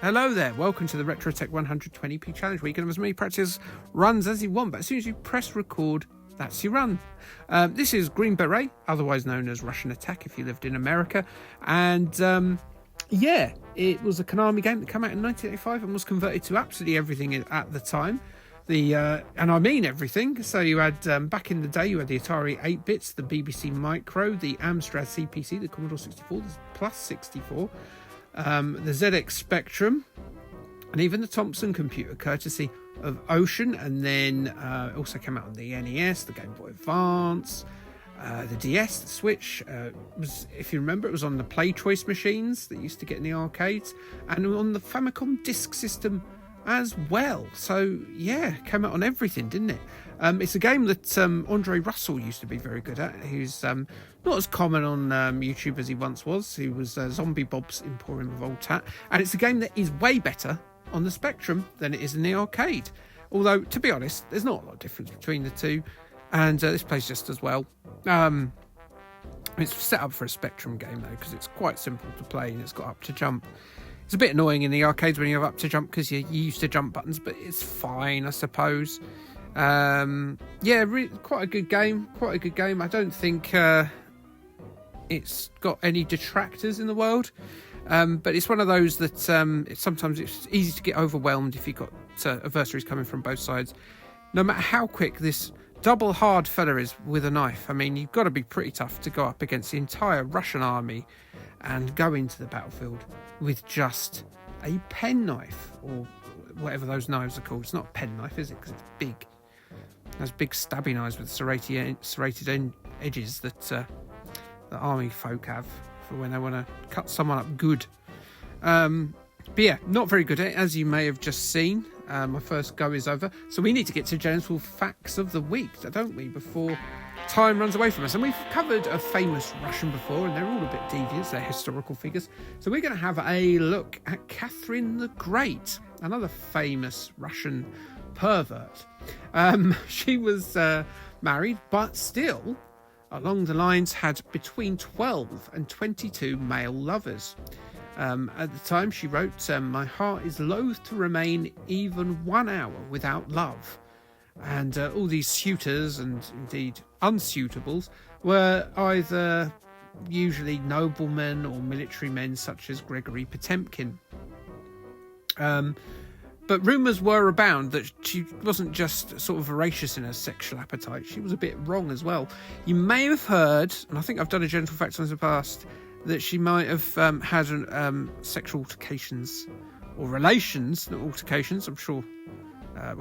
Hello there, welcome to the Retrotech 120p challenge where you can have as many practice runs as you want, but as soon as you press record, that's your run. This is Green Beret, otherwise known as Russian Attack if you lived in America, and it was a Konami game that came out in 1985 and was converted to absolutely everything at the time. And I mean everything. So you had, back in the day, you had the Atari 8-bits, the BBC Micro, the Amstrad CPC, the Commodore 64, the Plus 64, the ZX Spectrum, and even the Thompson computer, courtesy of Ocean. And then it also came out on the NES, the Game Boy Advance, the DS, the Switch. Was, if you remember, it was on the Play Choice machines that you used to get in the arcades, and on the Famicom Disk System as well. So yeah, came out on everything, didn't it? It's a game that Andre Russell used to be very good at, who's not as common on YouTube as he once was. He was Zombie Bob's Emporium of Old Tat, and it's a game that is way better on the Spectrum than it is in the arcade. Although, to be honest, there's not a lot of difference between the two, and this plays just as well. It's set up for a Spectrum game though, because it's quite simple to play and it's got up to jump. It's a bit annoying in the arcades when you have up to jump because you're used to jump buttons, but it's fine, I suppose. Quite a good game. I don't think it's got any detractors in the world, but it's one of those that sometimes it's easy to get overwhelmed if you've got adversaries coming from both sides. No matter how quick this double hard fella is with a knife, I mean, you've got to be pretty tough to go up against the entire Russian army and go into the battlefield with just a penknife, or whatever those knives are called. It's not a penknife, is it? Because it's big. Those big stabby knives with serrated edges that the army folk have for when they want to cut someone up good. But yeah, not very good at it, as you may have just seen. My first go is over. So we need to get to general facts of the week, don't we, before time runs away from us. And we've covered a famous Russian before, and they're all a bit devious. They're historical figures. So we're going to have a look at Catherine the Great, another famous Russian pervert. She was married, but still, along the lines, had between 12 and 22 male lovers. At the time, she wrote, "My heart is loath to remain even 1 hour without love." And all these suitors, and indeed unsuitables, were either usually noblemen or military men such as Gregory Potemkin. But rumours were abound that she wasn't just sort of voracious in her sexual appetite, she was a bit wrong as well. You may have heard, and I think I've done a genital facts on this in the past, that she might have had sexual altercations, or relations, not altercations, I'm sure.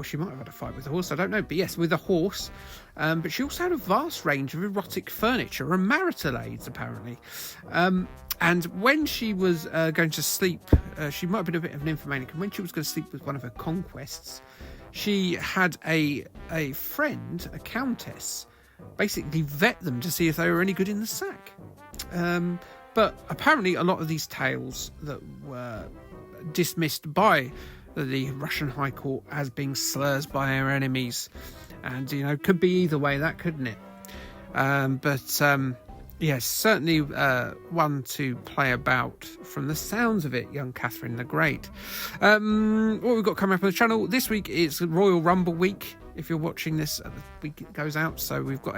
She might have had a fight with a horse, I don't know, but yes, with a horse. But she also had a vast range of erotic furniture and marital aids, apparently. And when she was going to sleep, she might have been a bit of an nymphomaniac, and when she was going to sleep with one of her conquests, she had a friend, a countess, basically vet them to see if they were any good in the sack. But apparently a lot of these tales that were dismissed by the Russian High Court as being slurs by our enemies, and could be either way, that couldn't it? Yes, certainly one to play about from the sounds of it, young Catherine the Great. What we've got coming up on the channel this week is Royal Rumble week. If you're watching this, the week it goes out, so we've got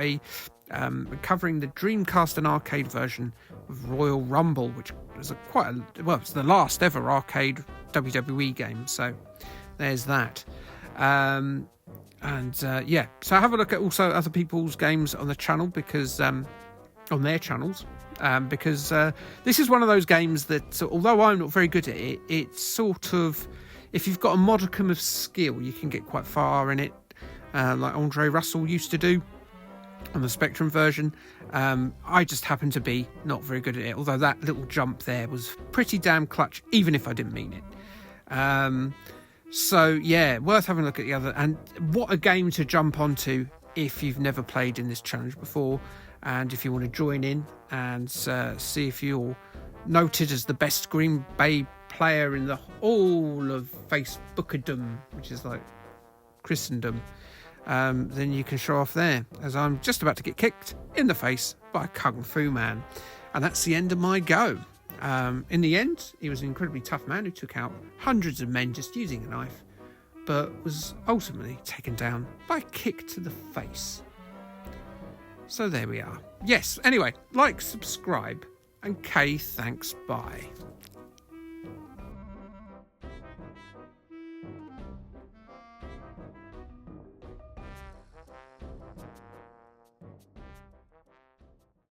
covering the Dreamcast and arcade version of Royal Rumble, which was it's the last ever arcade WWE game, so there's that. So have a look at also other people's games on the channel, because on their channels, because this is one of those games that, although I'm not very good at it, it's sort of, if you've got a modicum of skill, you can get quite far in it, like Andre Russell used to do on the Spectrum version. I just happen to be not very good at it, although that little jump there was pretty damn clutch, even if I didn't mean it. So yeah, worth having a look at the other, and what a game to jump onto if you've never played in this challenge before, and if you want to join in and see if you're noted as the best Green Bay player in the whole of Facebookerdom, which is like Christendom, then you can show off there, as I'm just about to get kicked in the face by a Kung Fu man. And that's the end of my go. In the end, he was an incredibly tough man who took out hundreds of men just using a knife, but was ultimately taken down by a kick to the face. So there we are. Yes, anyway, like, subscribe, and Kay, thanks, bye.